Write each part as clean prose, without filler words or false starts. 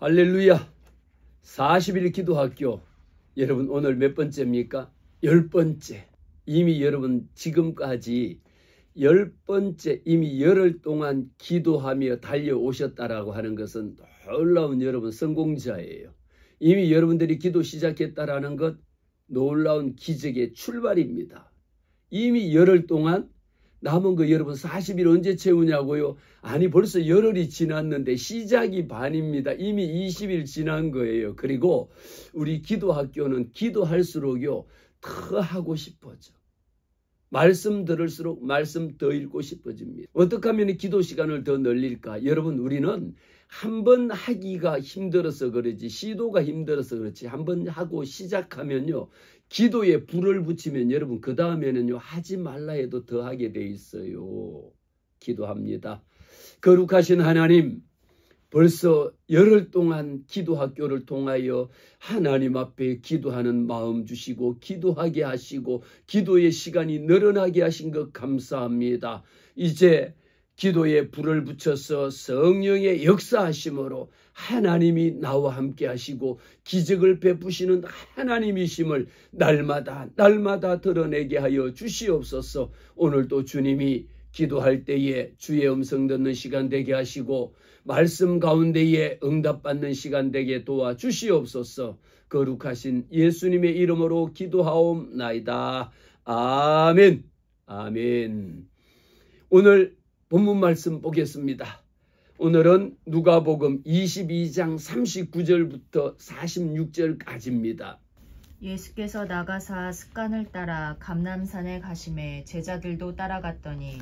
할렐루야. 40일 기도학교. 여러분 오늘 몇 번째입니까? 10번째. 이미 여러분 지금까지 10번째 이미 열흘 동안 기도하며 달려오셨다라고 하는 것은 놀라운 여러분 성공자예요. 이미 여러분들이 기도 시작했다라는 것 놀라운 기적의 출발입니다. 이미 열흘 동안 남은 거 여러분 40일 언제 채우냐고요? 아니 벌써 열흘이 지났는데 시작이 반입니다. 이미 20일 지난 거예요. 그리고 우리 기도학교는 기도할수록요 더 하고 싶어져. 말씀 들을수록 말씀 더 읽고 싶어집니다. 어떻게 하면 기도 시간을 더 늘릴까? 여러분 우리는 한 번 하기가 힘들어서 그러지 시도가 힘들어서 그렇지 한 번 하고 시작하면요. 기도에 불을 붙이면 여러분 그 다음에는요 하지 말라 해도 더 하게 돼 있어요. 기도합니다. 거룩하신 하나님 벌써 열흘 동안 기도학교를 통하여 하나님 앞에 기도하는 마음 주시고 기도하게 하시고 기도의 시간이 늘어나게 하신 것 감사합니다. 이제 기도에 불을 붙여서 성령의 역사하심으로 하나님이 나와 함께 하시고 기적을 베푸시는 하나님이심을 날마다 드러내게 하여 주시옵소서. 오늘도 주님이 기도할 때에 주의 음성 듣는 시간 되게 하시고 말씀 가운데에 응답받는 시간 되게 도와주시옵소서. 거룩하신 예수님의 이름으로 기도하옵나이다. 아멘. 아멘. 오늘 본문 말씀 보겠습니다. 오늘은 누가복음 22장 39절부터 46절까지입니다. 예수께서 나가사 습관을 따라 감람산에 가심에 제자들도 따라갔더니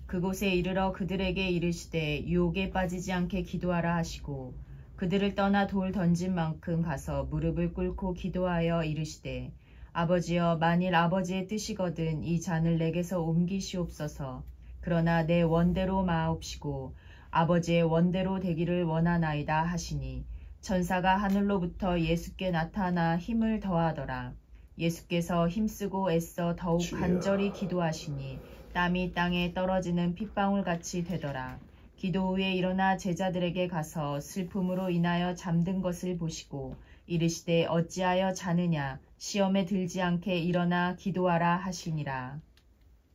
그곳에 이르러 그들에게 이르시되 유혹에 빠지지 않게 기도하라 하시고 그들을 떠나 돌 던진 만큼 가서 무릎을 꿇고 기도하여 이르시되 아버지여 만일 아버지의 뜻이거든 이 잔을 내게서 옮기시옵소서. 그러나 내 원대로 마옵시고 아버지의 원대로 되기를 원하나이다 하시니 천사가 하늘로부터 예수께 나타나 힘을 더하더라. 예수께서 힘쓰고 애써 더욱 간절히 기도하시니 땀이 땅에 떨어지는 핏방울같이 되더라. 기도 후에 일어나 제자들에게 가서 슬픔으로 인하여 잠든 것을 보시고 이르시되 어찌하여 자느냐 시험에 들지 않게 일어나 기도하라 하시니라.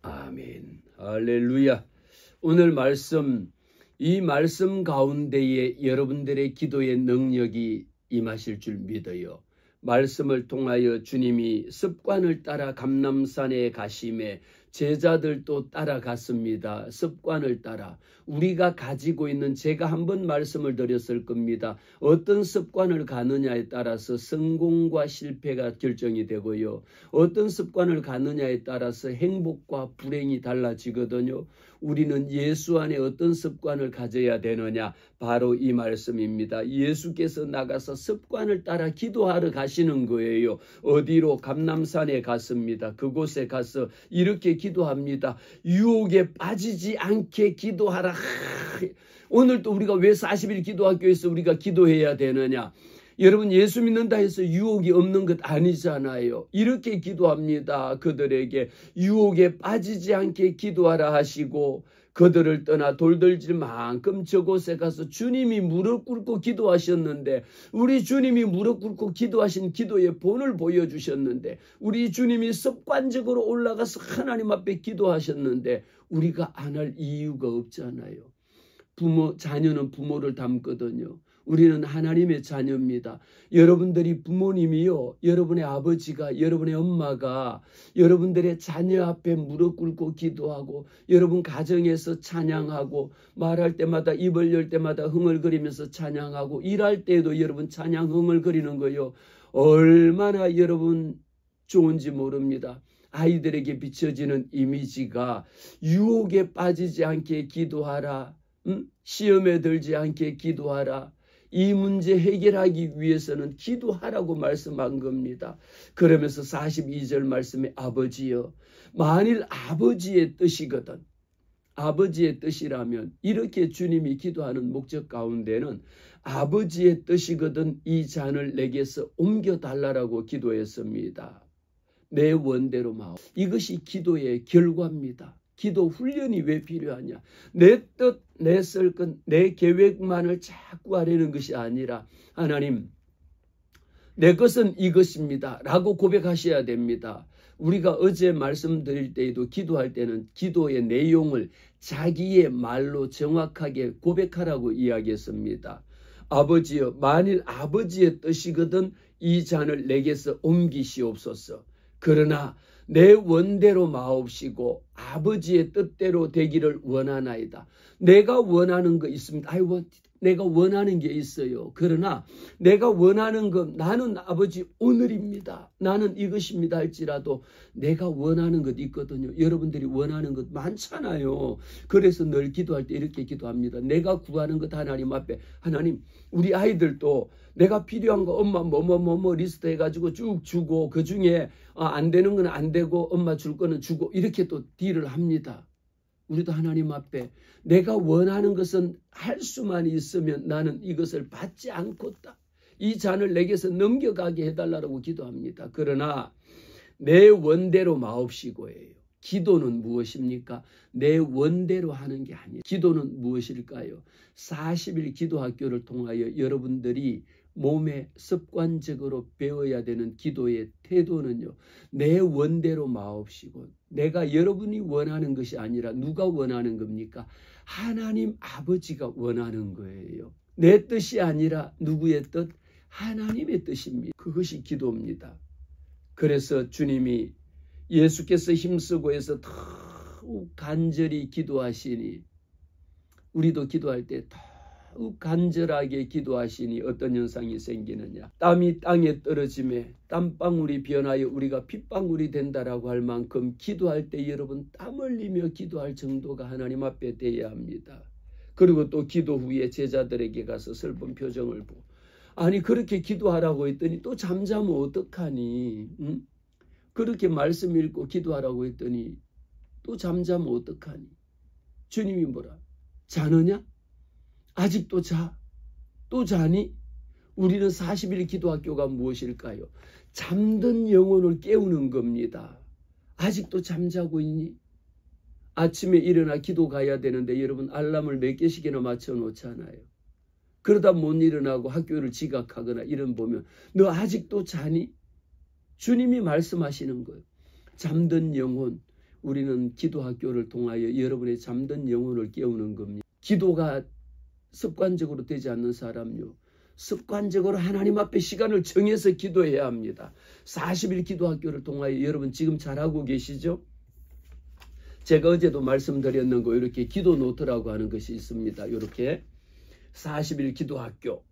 아멘. 할렐루야. 오늘 말씀 이 말씀 가운데에 여러분들의 기도의 능력이 임하실 줄 믿어요. 말씀을 통하여 주님이 습관을 따라 감람산에 가심에 제자들도 따라갔습니다. 습관을 따라. 우리가 가지고 있는 제가 한번 말씀을 드렸을 겁니다. 어떤 습관을 가느냐에 따라서 성공과 실패가 결정이 되고요. 어떤 습관을 가느냐에 따라서 행복과 불행이 달라지거든요. 우리는 예수 안에 어떤 습관을 가져야 되느냐? 바로 이 말씀입니다. 예수께서 나가서 습관을 따라 기도하러 가시는 거예요. 어디로? 감람산에 갔습니다. 그곳에 가서 이렇게 기도합니다. 유혹에 빠지지 않게 기도하라. 오늘도 우리가 왜 40일 기도학교에서 우리가 기도해야 되느냐? 여러분 예수 믿는다 해서 유혹이 없는 것 아니잖아요. 이렇게 기도합니다. 그들에게 유혹에 빠지지 않게 기도하라 하시고 그들을 떠나 돌들질 만큼 저곳에 가서 주님이 무릎 꿇고 기도하셨는데 우리 주님이 무릎 꿇고 기도하신 기도의 본을 보여주셨는데 우리 주님이 습관적으로 올라가서 하나님 앞에 기도하셨는데 우리가 안 할 이유가 없잖아요. 자녀는 부모를 닮거든요. 우리는 하나님의 자녀입니다. 여러분들이 부모님이요. 여러분의 아버지가 여러분의 엄마가 여러분들의 자녀 앞에 무릎 꿇고 기도하고 여러분 가정에서 찬양하고 말할 때마다 입을 열 때마다 흥얼거리면서 찬양하고 일할 때에도 여러분 찬양 흥얼거리는 거요. 얼마나 여러분 좋은지 모릅니다. 아이들에게 비춰지는 이미지가 유혹에 빠지지 않게 기도하라. 시험에 들지 않게 기도하라. 이 문제 해결하기 위해서는 기도하라고 말씀한 겁니다. 그러면서 42절 말씀에 아버지여 만일 아버지의 뜻이거든 아버지의 뜻이라면 이렇게 주님이 기도하는 목적 가운데는 아버지의 뜻이거든 이 잔을 내게서 옮겨달라고 기도했습니다. 내 원대로 마오. 이것이 기도의 결과입니다. 기도 훈련이 왜 필요하냐? 내 뜻, 내 설건, 내 계획만을 자꾸 하려는 것이 아니라 하나님, 내 것은 이것입니다 라고 고백하셔야 됩니다. 우리가 어제 말씀드릴 때에도 기도할 때는 기도의 내용을 자기의 말로 정확하게 고백하라고 이야기했습니다. 아버지여, 만일 아버지의 뜻이거든 이 잔을 내게서 옮기시옵소서. 그러나 내 원대로 마옵시고 아버지의 뜻대로 되기를 원하나이다. 내가 원하는 거 있습니다. 내가 원하는 게 있어요. 그러나 내가 원하는 것, 나는 아버지 오늘입니다. 나는 이것입니다 할지라도 내가 원하는 것 있거든요. 여러분들이 원하는 것 많잖아요. 그래서 늘 기도할 때 이렇게 기도합니다. 내가 구하는 것 하나님 앞에, 하나님, 우리 아이들도 내가 필요한 거 엄마 뭐 리스트 해가지고 쭉 주고, 그 중에 안 되는 건 안 되고 엄마 줄 거는 주고, 이렇게 또 딜을 합니다. 우리도 하나님 앞에 내가 원하는 것은 할 수만 있으면 나는 이것을 받지 않겠다. 이 잔을 내게서 넘겨가게 해달라고 기도합니다. 그러나 내 원대로 마옵시고예요. 기도는 무엇입니까? 내 원대로 하는 게 아니에요. 기도는 무엇일까요? 40일 기도학교를 통하여 여러분들이 몸에 습관적으로 배워야 되는 기도의 태도는요, 내 원대로 마옵시고, 내가 여러분이 원하는 것이 아니라 누가 원하는 겁니까? 하나님 아버지가 원하는 거예요. 내 뜻이 아니라 누구의 뜻? 하나님의 뜻입니다. 그것이 기도입니다. 그래서 주님이 예수께서 힘쓰고 해서 더욱 간절히 기도하시니, 우리도 기도할 때 더욱 간절하게 기도하시니 어떤 현상이 생기느냐? 땀이 땅에 떨어짐에 땀방울이 변하여 우리가 핏방울이 된다라고 할 만큼 기도할 때 여러분 땀 흘리며 기도할 정도가 하나님 앞에 돼야 합니다. 그리고 또 기도 후에 제자들에게 가서 슬픈 표정을 보고, 아니 그렇게 기도하라고 했더니 또 잠자면 어떡하니? 응? 그렇게 말씀 읽고 기도하라고 했더니 또 잠자면 어떡하니? 주님이 뭐라? 자느냐? 아직도 자? 또 자니? 우리는 40일 기도학교가 무엇일까요? 잠든 영혼을 깨우는 겁니다. 아직도 잠자고 있니? 아침에 일어나 기도 가야 되는데 여러분 알람을 몇 개씩이나 맞춰 놓잖아요. 그러다 못 일어나고 학교를 지각하거나 이런 보면 너 아직도 자니? 주님이 말씀하시는 거예요. 잠든 영혼, 우리는 기도학교를 통하여 여러분의 잠든 영혼을 깨우는 겁니다. 기도가 습관적으로 되지 않는 사람요, 습관적으로 하나님 앞에 시간을 정해서 기도해야 합니다. 40일 기도학교를 통하여 여러분 지금 잘하고 계시죠? 제가 어제도 말씀드렸는 거 이렇게 기도 노트라고 하는 것이 있습니다. 이렇게 40일 기도학교.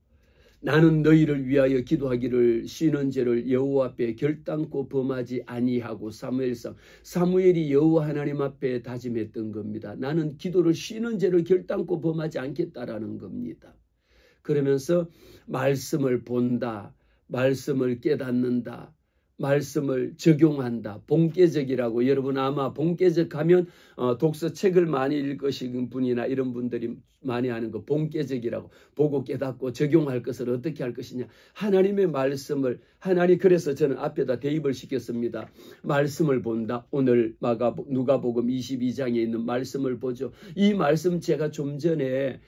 나는 너희를 위하여 기도하기를 쉬는 죄를 여호와 앞에 결단코 범하지 아니하고, 사무엘상, 사무엘이 여호와 하나님 앞에 다짐했던 겁니다. 나는 기도를 쉬는 죄를 결단코 범하지 않겠다라는 겁니다. 그러면서 말씀을 본다, 말씀을 깨닫는다, 말씀을 적용한다. 본계적이라고, 여러분 아마 본계적 하면 독서책을 많이 읽으신 분이나 이런 분들이 많이 하는 거 본계적이라고, 보고 깨닫고 적용할 것을 어떻게 할 것이냐. 하나님의 말씀을, 그래서 저는 앞에다 대입을 시켰습니다. 말씀을 본다. 오늘 누가복음 22장에 있는 말씀을 보죠. 이 말씀 제가 좀 전에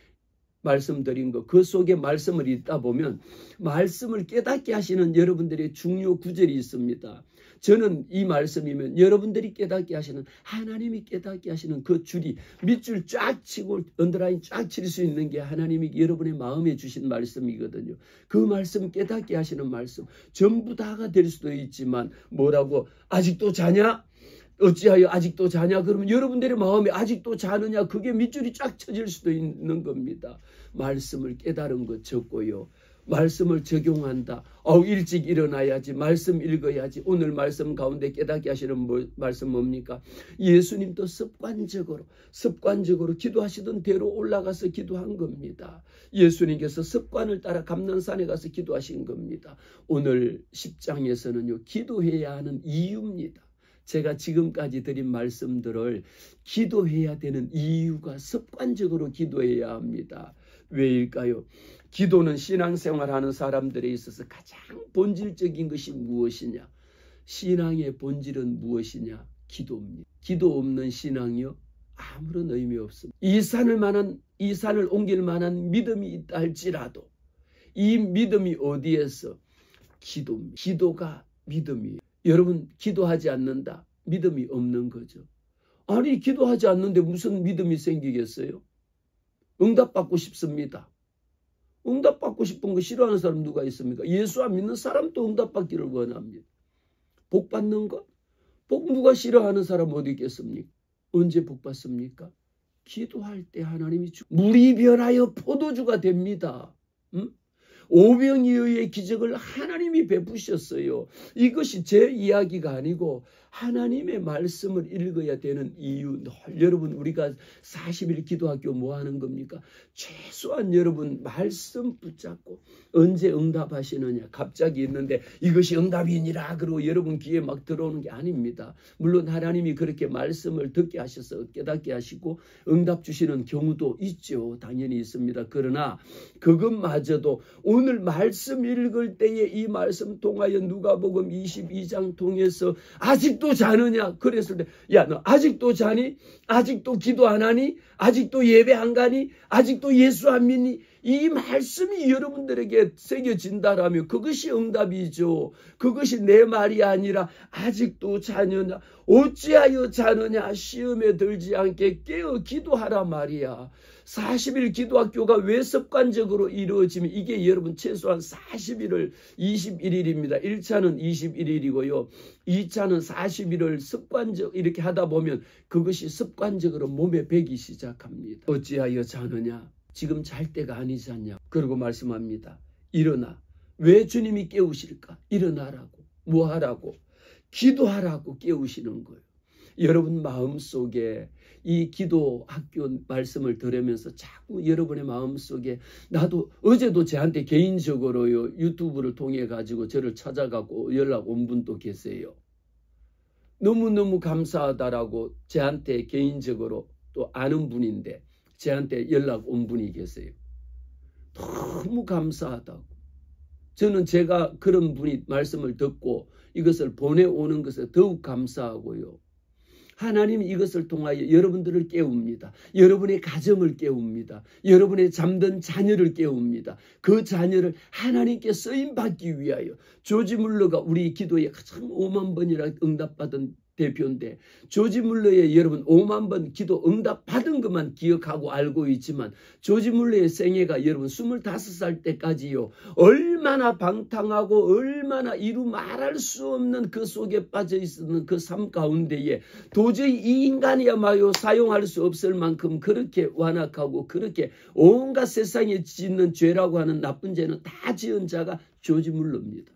말씀드린 거, 그 속에 말씀을 읽다 보면 말씀을 깨닫게 하시는 여러분들의 중요 구절이 있습니다. 저는 이 말씀이면 여러분들이 깨닫게 하시는, 하나님이 깨닫게 하시는 그 줄이 밑줄 쫙 치고 언더라인 쫙 칠 수 있는 게 하나님이 여러분의 마음에 주신 말씀이거든요. 그 말씀, 깨닫게 하시는 말씀 전부 다가 될 수도 있지만, 뭐라고? 아직도 자냐? 어찌하여 아직도 자냐? 그러면 여러분들의 마음에 아직도 자느냐? 그게 밑줄이 쫙 쳐질 수도 있는 겁니다. 말씀을 깨달은 것 적고요. 말씀을 적용한다. 일찍 일어나야지. 말씀 읽어야지. 오늘 말씀 가운데 깨닫게 하시는 말씀 뭡니까? 예수님도 습관적으로 기도하시던 대로 올라가서 기도한 겁니다. 예수님께서 습관을 따라 감난산에 가서 기도하신 겁니다. 오늘 10장에서는요, 기도해야 하는 이유입니다. 제가 지금까지 드린 말씀들을 기도해야 되는 이유가 습관적으로 기도해야 합니다. 왜일까요? 기도는 신앙생활하는 사람들에 있어서 가장 본질적인 것이 무엇이냐? 신앙의 본질은 무엇이냐? 기도입니다. 기도 없는 신앙이요? 아무런 의미 없습니다. 이 산을 옮길 만한 믿음이 있다 할지라도 이 믿음이 어디에서? 기도입니다. 기도가 믿음이에요. 여러분 기도하지 않는다. 믿음이 없는 거죠. 아니 기도하지 않는데 무슨 믿음이 생기겠어요? 응답받고 싶습니다. 응답받고 싶은 거 싫어하는 사람 누가 있습니까? 예수 안 믿는 사람도 응답받기를 원합니다. 복 받는 것? 복 누가 싫어하는 사람 어디 있겠습니까? 언제 복 받습니까? 기도할 때 하나님이 물이 변하여 포도주가 됩니다. 응? 오병이어의 기적을 하나님이 베푸셨어요. 이것이 제 이야기가 아니고 하나님의 말씀을 읽어야 되는 이유. 여러분 우리가 40일 기도학교 뭐 하는 겁니까? 최소한 여러분 말씀 붙잡고 언제 응답하시느냐. 갑자기 있는데 이것이 응답이니라 그러고 여러분 귀에 막 들어오는 게 아닙니다. 물론 하나님이 그렇게 말씀을 듣게 하셔서 깨닫게 하시고 응답 주시는 경우도 있죠. 당연히 있습니다. 그러나 그것마저도 오늘 말씀 읽을 때에 이 말씀 통하여 누가복음 22장 통해서 아직도 자느냐? 그랬을 때 야 너 아직도 자니? 아직도 기도 안 하니? 아직도 예배 안 가니? 아직도 예수 안 믿니? 이 말씀이 여러분들에게 새겨진다라면 그것이 응답이죠. 그것이 내 말이 아니라 아직도 자느냐? 어찌하여 자느냐? 시험에 들지 않게 깨어 기도하라 말이야. 40일 기도학교가 왜 습관적으로 이루어지면 이게 여러분 최소한 40일을 21일입니다. 1차는 21일이고요. 2차는 40일을 습관적 이렇게 하다 보면 그것이 습관적으로 몸에 배기 시작합니다. 어찌하여 자느냐? 지금 잘 때가 아니지 않냐? 그러고 말씀합니다. 일어나. 왜 주님이 깨우실까? 일어나라고. 뭐 하라고? 기도하라고 깨우시는 거예요. 여러분 마음속에 이 기도학교 말씀을 들으면서 자꾸 여러분의 마음속에 나도 어제도 저한테 개인적으로요 유튜브를 통해 가지고 저를 찾아가고 연락 온 분도 계세요. 너무너무 감사하다라고 저한테 개인적으로 또 아는 분인데 저한테 연락 온 분이 계세요. 너무 감사하다고. 저는 제가 그런 분이 말씀을 듣고 이것을 보내오는 것에 더욱 감사하고요. 하나님이 이것을 통하여 여러분들을 깨웁니다. 여러분의 가정을 깨웁니다. 여러분의 잠든 자녀를 깨웁니다. 그 자녀를 하나님께 쓰임받기 위하여. 조지 물러가 우리 기도에 가장 5만 번이나 응답받은 대표인데 조지 물러의 여러분 5만 번 기도 응답 받은 것만 기억하고 알고 있지만 조지 물러의 생애가 여러분 25살 때까지요 얼마나 방탕하고 얼마나 이루 말할 수 없는 그 속에 빠져 있었는 그 삶 가운데에 도저히 이 인간이야말로 사용할 수 없을 만큼 그렇게 완악하고 그렇게 온갖 세상에 짓는 죄라고 하는 나쁜 죄는 다 지은 자가 조지 물러입니다.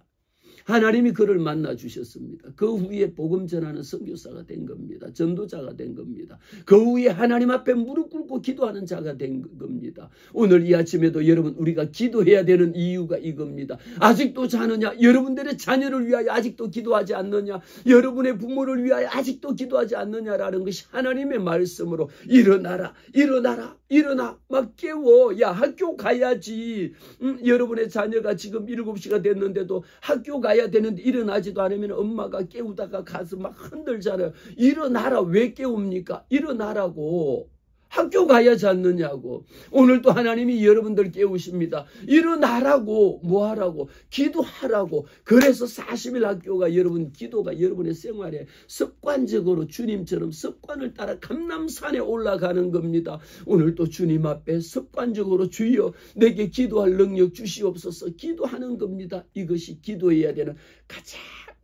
하나님이 그를 만나 주셨습니다. 그 후에 복음 전하는 선교사가 된 겁니다. 전도자가 된 겁니다. 그 후에 하나님 앞에 무릎 꿇고 기도하는 자가 된 겁니다. 오늘 이 아침에도 여러분 우리가 기도해야 되는 이유가 이겁니다. 아직도 자느냐? 여러분들의 자녀를 위하여 아직도 기도하지 않느냐? 여러분의 부모를 위하여 아직도 기도하지 않느냐라는 것이 하나님의 말씀으로 일어나라. 일어나라. 일어나. 막 깨워. 야 학교 가야지. 여러분의 자녀가 지금 7시가 됐는데도 학교 가야 되는데 일어나지도 않으면 엄마가 깨우다가 가서 막 흔들잖아요. 일어나라. 왜 깨웁니까? 일어나라고. 학교 가야지 않느냐고. 오늘도 하나님이 여러분들 깨우십니다. 일어나라고. 뭐 하라고? 기도하라고. 그래서 40일 학교가 여러분 기도가 여러분의 생활에 습관적으로 주님처럼 습관을 따라 감람산에 올라가는 겁니다. 오늘도 주님 앞에 습관적으로 주여 내게 기도할 능력 주시옵소서 기도하는 겁니다. 이것이 기도해야 되는 가장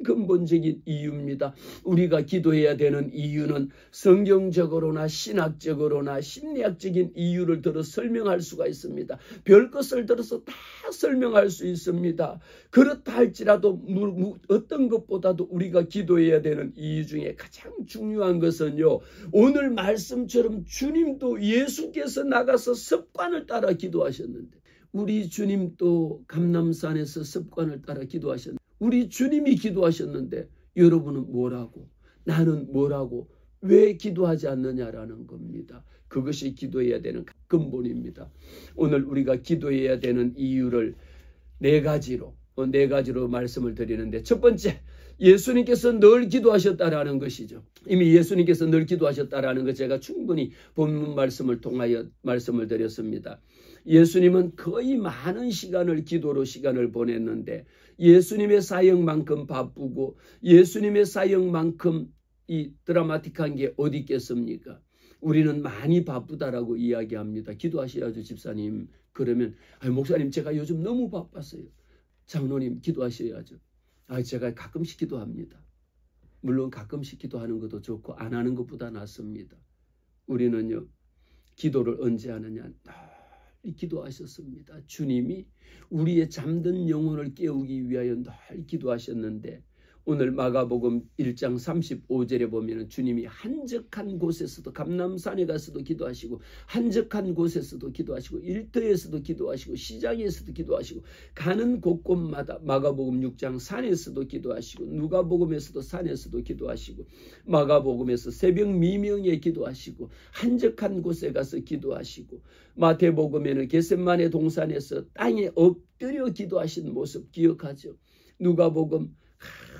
근본적인 이유입니다. 우리가 기도해야 되는 이유는 성경적으로나 신학적으로나 심리학적인 이유를 들어 설명할 수가 있습니다. 별것을 들어서 다 설명할 수 있습니다. 그렇다 할지라도 어떤 것보다도 우리가 기도해야 되는 이유 중에 가장 중요한 것은요. 오늘 말씀처럼 주님도 예수께서 나가서 습관을 따라 기도하셨는데 우리 주님도 감람산에서 습관을 따라 기도하셨는데 우리 주님이 기도하셨는데 여러분은 뭐라고? 나는 뭐라고? 왜 기도하지 않느냐라는 겁니다. 그것이 기도해야 되는 근본입니다. 오늘 우리가 기도해야 되는 이유를 4가지로 네 가지로 말씀을 드리는데, 첫 번째, 예수님께서 늘 기도하셨다라는 것이죠. 이미 예수님께서 늘 기도하셨다라는 것 제가 충분히 본문 말씀을 통하여 말씀을 드렸습니다. 예수님은 거의 많은 시간을 기도로 시간을 보냈는데, 예수님의 사역만큼 바쁘고 예수님의 사역만큼 이 드라마틱한 게 어디 있겠습니까? 우리는 많이 바쁘다라고 이야기합니다. 기도하셔야죠, 집사님. 그러면 목사님 제가 요즘 너무 바빴어요. 장로님 기도하셔야죠. 제가 가끔씩 기도합니다. 물론 가끔씩 기도하는 것도 좋고 안 하는 것보다 낫습니다. 우리는요, 기도를 언제 하느냐, 늘 기도하셨습니다. 주님이 우리의 잠든 영혼을 깨우기 위하여 늘 기도하셨는데, 오늘 마가복음 1장 35절에 보면 주님이 한적한 곳에서도, 감람산에 가서도 기도하시고, 한적한 곳에서도 기도하시고, 일터에서도 기도하시고, 시장에서도 기도하시고, 가는 곳곳마다, 마가복음 6장 산에서도 기도하시고, 누가복음에서도 산에서도 기도하시고, 마가복음에서 새벽 미명에 기도하시고, 한적한 곳에 가서 기도하시고, 마태복음에는 겟세마네 동산에서 땅에 엎드려 기도하신 모습 기억하죠. 누가복음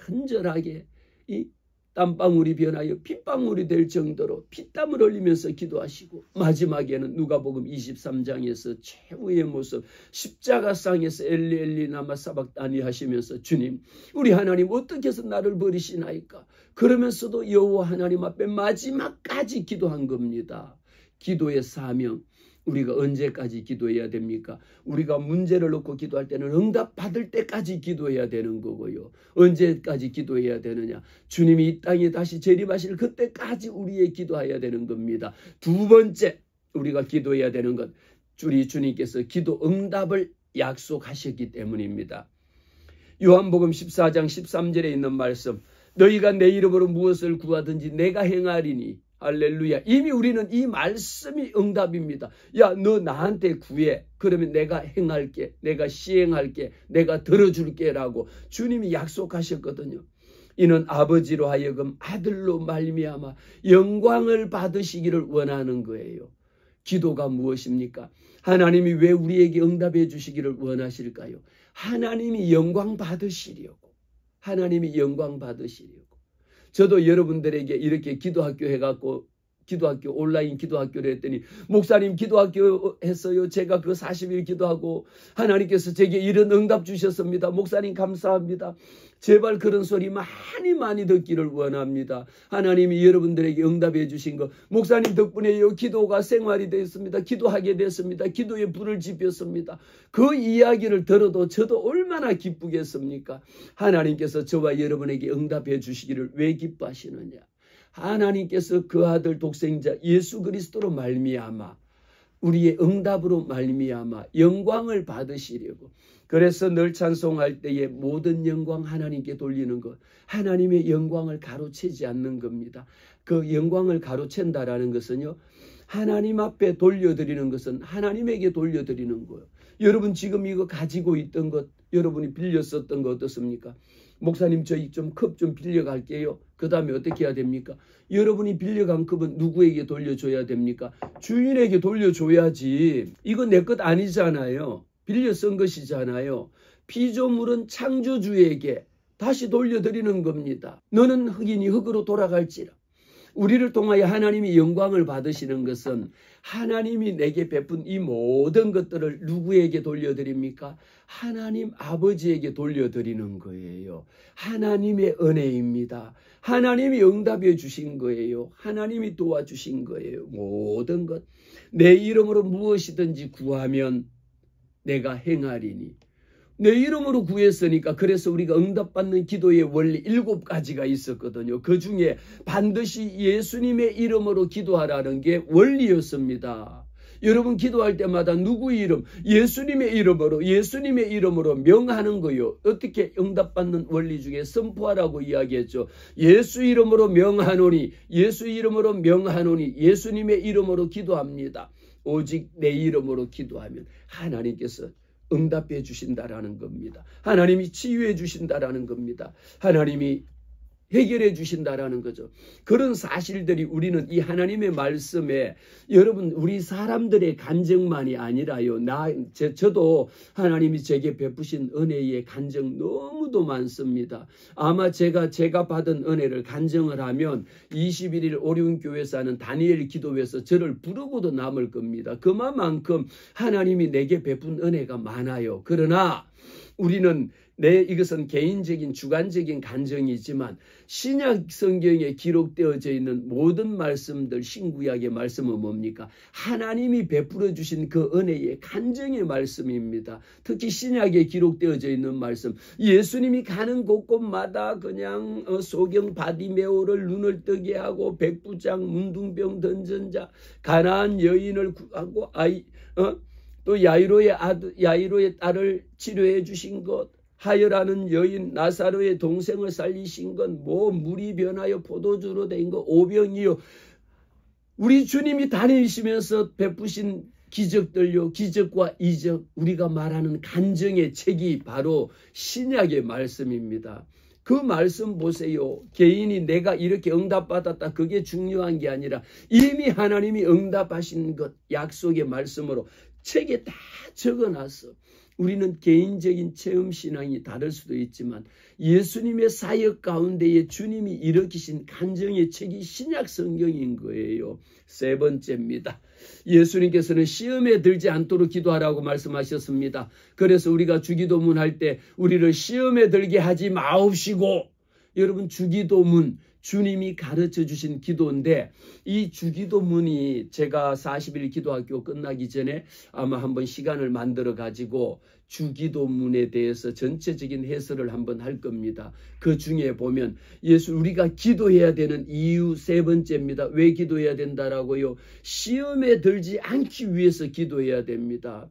간절하게 이 땀방울이 변하여 핏방울이 될 정도로 피땀을 흘리면서 기도하시고, 마지막에는 누가복음 23장에서 최후의 모습, 십자가상에서 엘리 엘리 라마 사박다니 하시면서, 주님, 우리 하나님 어떻게 해서 나를 버리시나이까? 그러면서도 여호와 하나님 앞에 마지막까지 기도한 겁니다. 기도의 사명, 우리가 언제까지 기도해야 됩니까? 우리가 문제를 놓고 기도할 때는 응답받을 때까지 기도해야 되는 거고요. 언제까지 기도해야 되느냐? 주님이 이 땅에 다시 재림하실 그때까지 우리의 기도해야 되는 겁니다. 두 번째, 우리가 기도해야 되는 것, 우리 주님께서 기도 응답을 약속하셨기 때문입니다. 요한복음 14장 13절에 있는 말씀, 너희가 내 이름으로 무엇을 구하든지 내가 행하리니, 할렐루야. 이미 우리는 이 말씀이 응답입니다. 야, 너 나한테 구해. 그러면 내가 행할게. 내가 시행할게. 내가 들어줄게 라고 주님이 약속하셨거든요. 이는 아버지로 하여금 아들로 말미암아 영광을 받으시기를 원하는 거예요. 기도가 무엇입니까? 하나님이 왜 우리에게 응답해 주시기를 원하실까요? 하나님이 영광 받으시려고. 하나님이 영광 받으시려고. 저도 여러분들에게 이렇게 기도학교 해갖고, 기도학교, 온라인 기도학교를 했더니, 목사님 기도학교 했어요. 제가 그 40일 기도하고 하나님께서 제게 이런 응답 주셨습니다. 목사님 감사합니다. 제발 그런 소리 많이 듣기를 원합니다. 하나님이 여러분들에게 응답해 주신 거, 목사님 덕분에요, 기도가 생활이 됐습니다. 기도하게 됐습니다. 기도에 불을 지폈습니다. 그 이야기를 들어도 저도 얼마나 기쁘겠습니까? 하나님께서 저와 여러분에게 응답해 주시기를 왜 기뻐하시느냐? 하나님께서 그 아들 독생자 예수 그리스도로 말미암아 우리의 응답으로 말미암아 영광을 받으시려고. 그래서 늘 찬송할 때에 모든 영광 하나님께 돌리는 것, 하나님의 영광을 가로채지 않는 겁니다. 그 영광을 가로챈다라는 것은요, 하나님 앞에 돌려드리는 것은 하나님에게 돌려드리는 거예요. 여러분 지금 이거 가지고 있던 것, 여러분이 빌려 썼던 거 어떻습니까? 목사님 저희 좀 컵 좀 빌려갈게요. 그 다음에 어떻게 해야 됩니까? 여러분이 빌려간 컵은 누구에게 돌려줘야 됩니까? 주인에게 돌려줘야지. 이거 내 것 아니잖아요. 빌려 쓴 것이잖아요. 피조물은 창조주에게 다시 돌려드리는 겁니다. 너는 흙이니 흙으로 돌아갈지라. 우리를 통하여 하나님이 영광을 받으시는 것은 하나님이 내게 베푼 이 모든 것들을 누구에게 돌려드립니까? 하나님 아버지에게 돌려드리는 거예요. 하나님의 은혜입니다. 하나님이 응답해 주신 거예요. 하나님이 도와주신 거예요. 모든 것. 내 이름으로 무엇이든지 구하면 내가 행하리니. 내 이름으로 구했으니까. 그래서 우리가 응답받는 기도의 원리 7가지가 있었거든요. 그 중에 반드시 예수님의 이름으로 기도하라는 게 원리였습니다. 여러분 기도할 때마다 누구의 이름? 예수님의 이름으로 명하는 거요. 어떻게 응답받는 원리 중에 선포하라고 이야기했죠. 예수 이름으로 명하노니, 예수 이름으로 명하노니, 예수님의 이름으로 기도합니다. 오직 내 이름으로 기도하면 하나님께서 응답해 주신다라는 겁니다. 하나님이 치유해 주신다라는 겁니다. 하나님이 해결해 주신다라는 거죠. 그런 사실들이 우리는 이 하나님의 말씀에 여러분 우리 사람들의 간증만이 아니라요. 저도 하나님이 제게 베푸신 은혜의 간증 너무도 많습니다. 아마 제가 받은 은혜를 간증을 하면 21일 오륜교회에서 하는 다니엘 기도회에서 저를 부르고도 남을 겁니다. 그만큼 하나님이 내게 베푼 은혜가 많아요. 그러나 우리는 이것은 개인적인 주관적인 간증이지만 신약 성경에 기록되어져 있는 모든 말씀들, 신구약의 말씀은 뭡니까? 하나님이 베풀어 주신 그 은혜의 간증의 말씀입니다. 특히 신약에 기록되어져 있는 말씀, 예수님이 가는 곳곳마다 그냥 소경 바디메오를 눈을 뜨게 하고 백부장, 문둥병 던진 자, 가나안 여인을 구하고 또 야이로의 딸을 치료해 주신 것, 하여라는 여인 나사로의 동생을 살리신 건 물이 변하여 포도주로 된 것, 오병이요. 우리 주님이 다니시면서 베푸신 기적들요, 기적과 이적, 우리가 말하는 간증의 책이 바로 신약의 말씀입니다. 그 말씀 보세요. 개인이 내가 이렇게 응답받았다, 그게 중요한 게 아니라 이미 하나님이 응답하신 것, 약속의 말씀으로 책에 다 적어놨어. 우리는 개인적인 체험 신앙이 다를 수도 있지만 예수님의 사역 가운데에 주님이 일으키신 간증의 책이 신약 성경인 거예요. 세 번째입니다. 예수님께서는 시험에 들지 않도록 기도하라고 말씀하셨습니다. 그래서 우리가 주기도문 할 때 우리를 시험에 들게 하지 마옵시고, 여러분 주기도문 주님이 가르쳐 주신 기도인데, 이 주기도문이 제가 40일 기도학교 끝나기 전에 아마 한번 시간을 만들어 가지고 주기도문에 대해서 전체적인 해설을 한번 할 겁니다. 그 중에 보면 우리가 기도해야 되는 이유 세 번째입니다. 왜 기도해야 된다라고요? 시험에 들지 않기 위해서 기도해야 됩니다.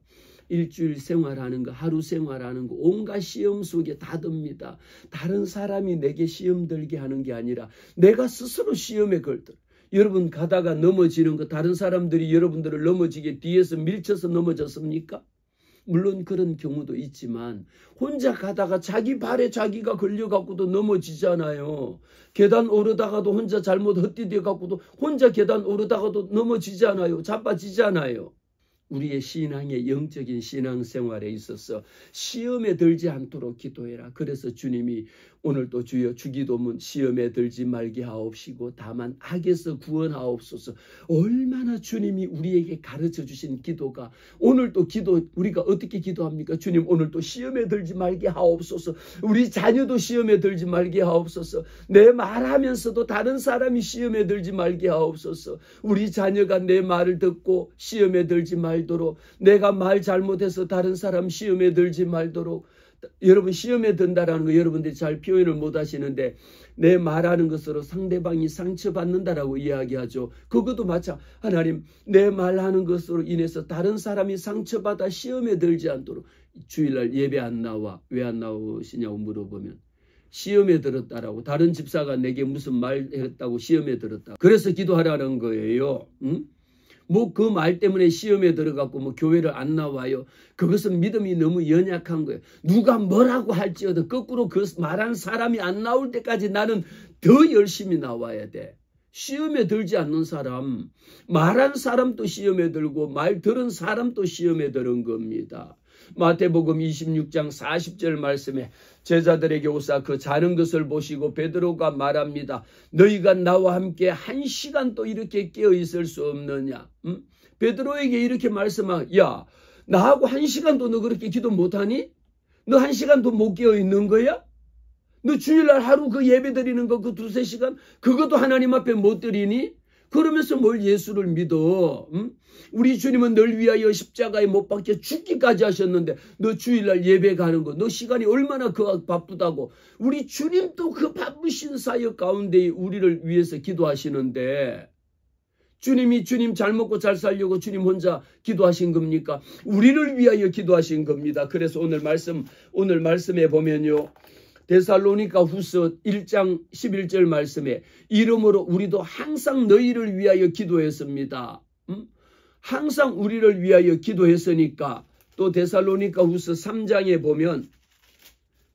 일주일 생활하는 거, 하루 생활하는 거, 온갖 시험 속에 다 듭니다. 다른 사람이 내게 시험 들게 하는 게 아니라 내가 스스로 시험에 걸들. 여러분 가다가 넘어지는 거, 다른 사람들이 여러분들을 넘어지게 뒤에서 밀쳐서 넘어졌습니까? 물론 그런 경우도 있지만 혼자 가다가 자기 발에 자기가 걸려갖고도 넘어지잖아요. 계단 오르다가도 혼자 잘못 헛디뎌갖고도 혼자 계단 오르다가도 넘어지잖아요. 자빠지잖아요. 우리의 신앙의 영적인 신앙생활에 있어서 시험에 들지 않도록 기도해라. 그래서 주님이 오늘도 주여 주기도문 시험에 들지 말게 하옵시고 다만 악에서 구원하옵소서. 얼마나 주님이 우리에게 가르쳐 주신 기도가, 오늘도 우리가 어떻게 기도합니까? 주님 오늘도 시험에 들지 말게 하옵소서. 우리 자녀도 시험에 들지 말게 하옵소서. 내 말하면서도 다른 사람이 시험에 들지 말게 하옵소서. 우리 자녀가 내 말을 듣고 시험에 들지 말도록, 내가 말 잘못해서 다른 사람 시험에 들지 말도록. 여러분 시험에 든다라는 거 여러분들이 잘 표현을 못 하시는데, 내 말하는 것으로 상대방이 상처받는다라고 이야기하죠. 그것도 마찬가지. 하나님 내 말하는 것으로 인해서 다른 사람이 상처받아 시험에 들지 않도록. 주일날 예배 안 나와. 왜 안 나오시냐고 물어보면 시험에 들었다라고. 다른 집사가 내게 무슨 말 했다고 시험에 들었다. 그래서 기도하라는 거예요. 응? 그 말 때문에 시험에 들어갔고 교회를 안 나와요. 그것은 믿음이 너무 연약한 거예요. 누가 뭐라고 할지어도 거꾸로 그 말한 사람이 안 나올 때까지 나는 더 열심히 나와야 돼. 시험에 들지 않는 사람, 말한 사람도 시험에 들고 말 들은 사람도 시험에 들은 겁니다. 마태복음 26장 40절 말씀에 제자들에게 오사 그 자는 것을 보시고 베드로가 말합니다. 너희가 나와 함께 1시간도 이렇게 깨어 있을 수 없느냐? 베드로에게 이렇게 말씀하고, 야 나하고 1시간도 너 그렇게 기도 못하니? 너 1시간도 못 깨어 있는 거야? 너 주일날 하루 그 예배 드리는 거 그 2-3시간 그것도 하나님 앞에 못 드리니? 그러면서 뭘 예수를 믿어? 우리 주님은 널 위하여 십자가에 못 박혀 죽기까지 하셨는데 너 주일날 예배 가는 거 너 시간이 얼마나 바쁘다고. 우리 주님도 그 바쁘신 사역 가운데 우리를 위해서 기도하시는데, 주님 잘 먹고 잘 살려고 주님 혼자 기도하신 겁니까? 우리를 위하여 기도하신 겁니다. 그래서 오늘 말씀에 보면요, 데살로니가 후서 1장 11절 말씀에 이러므로 우리도 항상 너희를 위하여 기도했습니다. 항상 우리를 위하여 기도했으니까. 또 데살로니가 후서 3장에 보면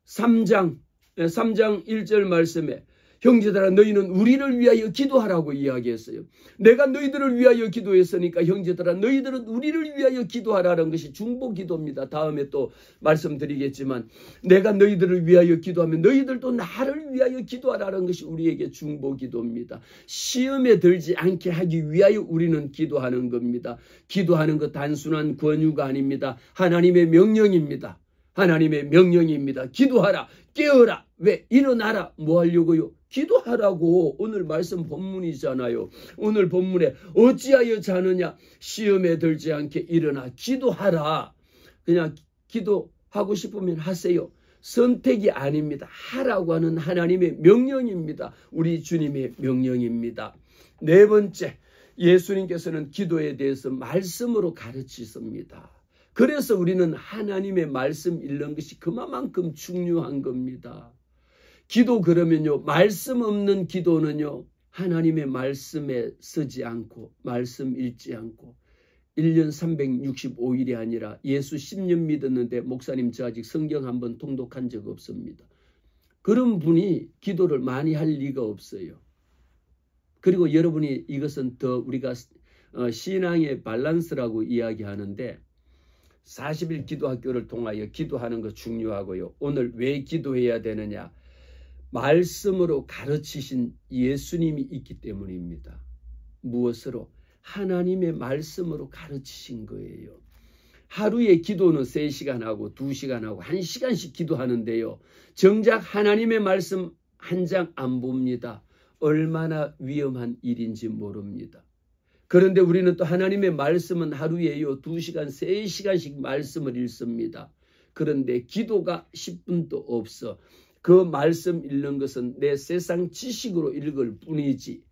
3장 1절 말씀에 형제들아 너희는 우리를 위하여 기도하라고 이야기했어요. 내가 너희들을 위하여 기도했으니까 형제들아 너희들은 우리를 위하여 기도하라는 것이 중보 기도입니다. 다음에 또 말씀드리겠지만 내가 너희들을 위하여 기도하면 너희들도 나를 위하여 기도하라는 것이 우리에게 중보 기도입니다. 시험에 들지 않게 하기 위하여 우리는 기도하는 겁니다. 기도하는 것 단순한 권유가 아닙니다. 하나님의 명령입니다. 하나님의 명령입니다. 기도하라. 깨어라. 왜? 일어나라. 뭐 하려고요? 기도하라고. 오늘 말씀 본문이잖아요. 오늘 본문에 어찌하여 자느냐? 시험에 들지 않게 일어나 기도하라. 그냥 기도하고 싶으면 하세요. 선택이 아닙니다. 하라고 하는 하나님의 명령입니다. 우리 주님의 명령입니다. 네 번째, 예수님께서는 기도에 대해서 말씀으로 가르치십니다. 그래서 우리는 하나님의 말씀 읽는 것이 그만큼 중요한 겁니다. 기도 그러면요, 말씀 없는 기도는요, 하나님의 말씀에 쓰지 않고 말씀 읽지 않고 1년 365일이 아니라 예수 10년 믿었는데 목사님 저 아직 성경 한번 통독한 적 없습니다. 그런 분이 기도를 많이 할 리가 없어요. 그리고 여러분이 이것은 더 우리가 신앙의 밸런스라고 이야기하는데 40일 기도학교를 통하여 기도하는 것 중요하고요. 오늘 왜 기도해야 되느냐? 말씀으로 가르치신 예수님이 있기 때문입니다. 무엇으로? 하나님의 말씀으로 가르치신 거예요. 하루에 기도는 3시간 하고 2시간 하고 1시간씩 기도하는데요. 정작 하나님의 말씀 한 장 안 봅니다. 얼마나 위험한 일인지 모릅니다. 그런데 우리는 또 하나님의 말씀은 하루에요 2시간, 3시간씩 말씀을 읽습니다. 그런데 기도가 10분도 없어. 그 말씀 읽는 것은 내 세상 지식으로 읽을 뿐이지.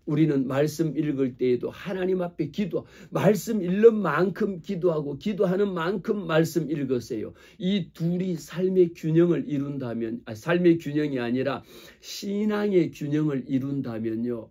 우리는 말씀 읽을 때에도 하나님 앞에 말씀 읽는 만큼 기도하고 기도하는 만큼 말씀 읽으세요. 이 둘이 삶의 균형을 이룬다면, 삶의 균형이 아니라 신앙의 균형을 이룬다면요.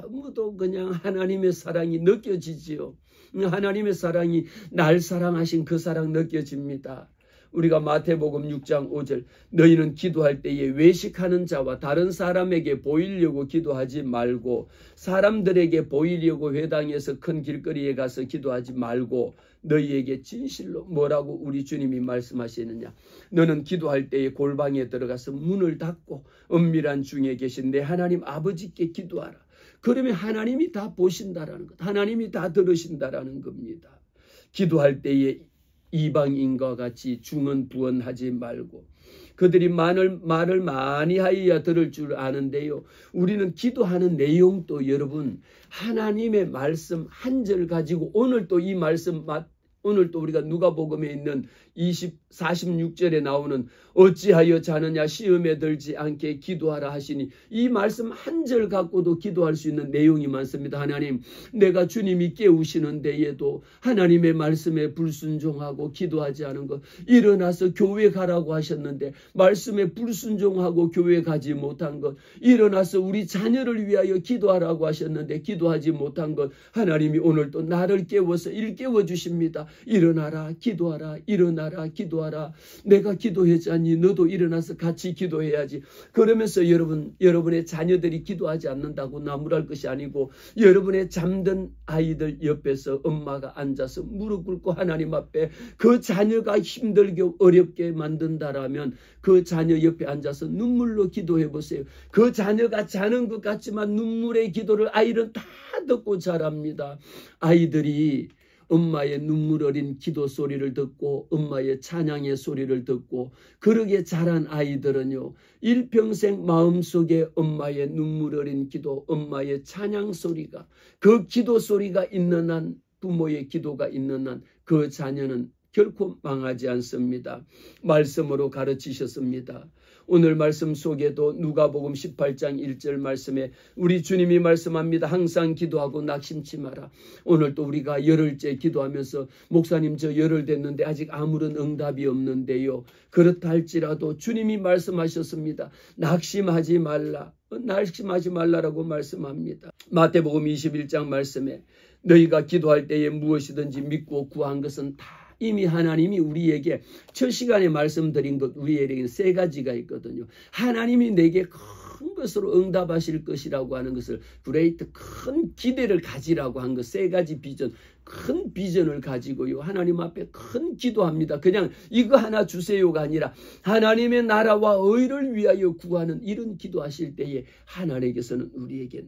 너무도 그냥 하나님의 사랑이 느껴지지요. 하나님의 사랑이 날 사랑하신 그 사랑 느껴집니다. 우리가 마태복음 6장 5절 너희는 기도할 때에 외식하는 자와 다른 사람에게 보이려고 기도하지 말고 사람들에게 보이려고 회당에서 큰 길거리에 가서 기도하지 말고 너희에게 진실로 뭐라고 우리 주님이 말씀하시느냐? 너는 기도할 때에 골방에 들어가서 문을 닫고 은밀한 중에 계신 내 하나님 아버지께 기도하라. 그러면 하나님이 다 보신다라는 것, 하나님이 다 들으신다라는 겁니다. 기도할 때에 이방인과 같이 중언부언하지 말고 그들이 말을 많이 하여야 들을 줄 아는데요. 우리는 기도하는 내용도 여러분 하나님의 말씀 한 절 가지고 오늘 또 이 말씀 오늘 또 우리가 누가복음에 있는 46절에 나오는 어찌하여 자느냐 시험에 들지 않게 기도하라 하시니 이 말씀 한 절 갖고도 기도할 수 있는 내용이 많습니다. 하나님 내가 주님이 깨우시는 데에도 하나님의 말씀에 불순종하고 기도하지 않은 것 일어나서 교회 가라고 하셨는데 말씀에 불순종하고 교회 가지 못한 것 일어나서 우리 자녀를 위하여 기도하라고 하셨는데 기도하지 못한 것 하나님이 오늘 또 나를 깨워서 일깨워 주십니다. 일어나라 기도하라 일어나라 기도하라. 내가 기도했자니 너도 일어나서 같이 기도해야지. 그러면서 여러분의 자녀들이 기도하지 않는다고 나무랄 것이 아니고 여러분의 잠든 아이들 옆에서 엄마가 앉아서 무릎 꿇고 하나님 앞에 그 자녀가 힘들게 어렵게 만든다라면 그 자녀 옆에 앉아서 눈물로 기도해 보세요. 그 자녀가 자는 것 같지만 눈물의 기도를 아이는 다 듣고 자랍니다. 아이들이 엄마의 눈물 어린 기도 소리를 듣고 엄마의 찬양의 소리를 듣고 그러게 자란 아이들은요. 일평생 마음속에 엄마의 눈물 어린 기도, 엄마의 찬양 소리가 그 기도 소리가 있는 한 부모의 기도가 있는 한 그 자녀는 결코 망하지 않습니다. 말씀으로 가르치셨습니다. 오늘 말씀 속에도 누가복음 18장 1절 말씀에 우리 주님이 말씀합니다. 항상 기도하고 낙심치 마라. 오늘 또 우리가 열흘째 기도하면서 목사님 저 열흘 됐는데 아직 아무런 응답이 없는데요. 그렇다 할지라도 주님이 말씀하셨습니다. 낙심하지 말라라고 말씀합니다. 마태복음 21장 말씀에 너희가 기도할 때에 무엇이든지 믿고 구한 것은 다 이미 하나님이 우리에게 첫 시간에 말씀드린 것 우리에게 3가지가 있거든요. 하나님이 내게 큰 것으로 응답하실 것이라고 하는 것을 그레이트 큰 기대를 가지라고 한 것 세 가지 비전, 큰 비전을 가지고요. 하나님 앞에 큰 기도합니다. 그냥 이거 하나 주세요가 아니라 하나님의 나라와 의를 위하여 구하는 이런 기도하실 때에 하나님께서는 우리에게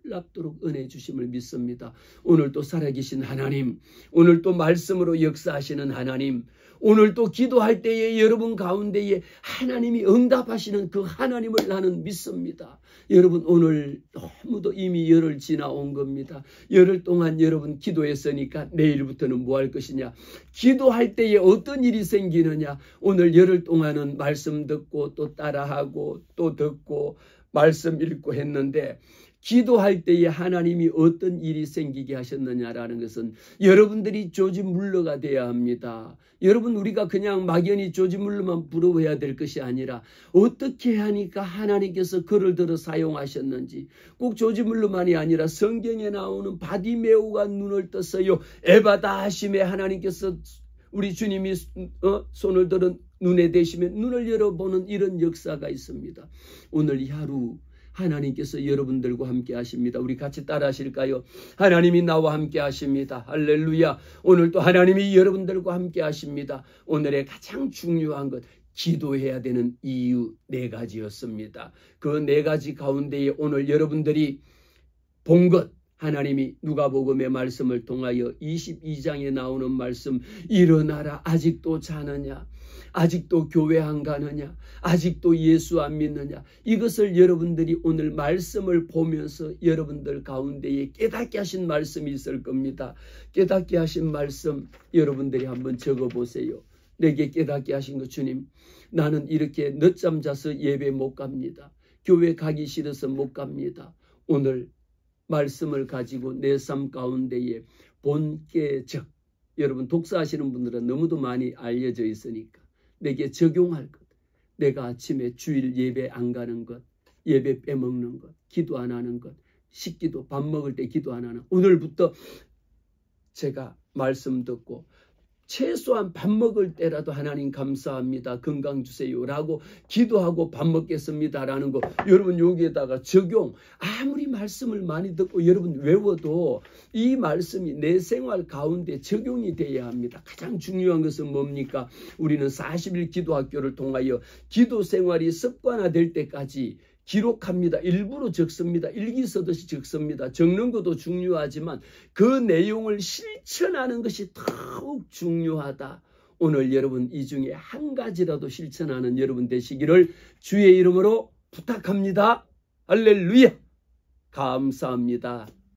놀랍도록 은혜 주심을 믿습니다. 오늘 또 살아계신 하나님, 오늘 또 말씀으로 역사하시는 하나님, 오늘 또 기도할 때에 여러분 가운데에 하나님이 응답하시는 그 하나님을 나는 믿습니다. 여러분 오늘 너무도 이미 열흘 지나온 겁니다. 열흘 동안 여러분 기도했으니까 내일부터는 뭐 할 것이냐? 기도할 때에 어떤 일이 생기느냐? 오늘 열흘 동안은 말씀 듣고 또 따라하고 또 듣고 말씀 읽고 했는데 기도할 때에 하나님이 어떤 일이 생기게 하셨느냐라는 것은 여러분들이 조지물러가 돼야 합니다. 여러분 우리가 그냥 막연히 조지물러만 부러워해야 될 것이 아니라 어떻게 하니까 하나님께서 그를 들어 사용하셨는지 꼭 조지물러만이 아니라 성경에 나오는 바디메오가 눈을 떴어요. 에바다 하심에 하나님께서 우리 주님이 손을 들어 눈에 대시면 눈을 열어보는 이런 역사가 있습니다. 오늘 이 하루 하나님께서 여러분들과 함께 하십니다. 우리 같이 따라 하실까요? 하나님이 나와 함께 하십니다. 할렐루야. 오늘 또 하나님이 여러분들과 함께 하십니다. 오늘의 가장 중요한 것 기도해야 되는 이유 4가지였습니다. 그 4가지 가운데에 오늘 여러분들이 본 것 하나님이 누가복음의 말씀을 통하여 22장에 나오는 말씀 일어나라 아직도 자느냐 아직도 교회 안 가느냐 아직도 예수 안 믿느냐 이것을 여러분들이 오늘 말씀을 보면서 여러분들 가운데에 깨닫게 하신 말씀이 있을 겁니다. 깨닫게 하신 말씀 여러분들이 한번 적어보세요. 내게 깨닫게 하신 것 주님 나는 이렇게 늦잠 자서 예배 못 갑니다. 교회 가기 싫어서 못 갑니다. 오늘 말씀을 가지고 내 삶 가운데에 본께적 여러분 독서하시는 분들은 너무도 많이 알려져 있으니까 내게 적용할 것 내가 아침에 주일 예배 안 가는 것 예배 빼먹는 것 기도 안 하는 것 식기도 밥 먹을 때 기도 안 하는 오늘부터 제가 말씀 듣고 최소한 밥 먹을 때라도 하나님 감사합니다. 건강 주세요. 라고 기도하고 밥 먹겠습니다. 라는 거 여러분 여기에다가 적용 아무리 말씀을 많이 듣고 여러분 외워도 이 말씀이 내 생활 가운데 적용이 돼야 합니다. 가장 중요한 것은 뭡니까? 우리는 40일 기도학교를 통하여 기도 생활이 습관화될 때까지 기록합니다. 일부러 적습니다. 일기 쓰듯이 적습니다. 적는 것도 중요하지만 그 내용을 실천하는 것이 더욱 중요하다. 오늘 여러분 이 중에 한 가지라도 실천하는 여러분 되시기를 주의 이름으로 부탁합니다. 할렐루야. 감사합니다.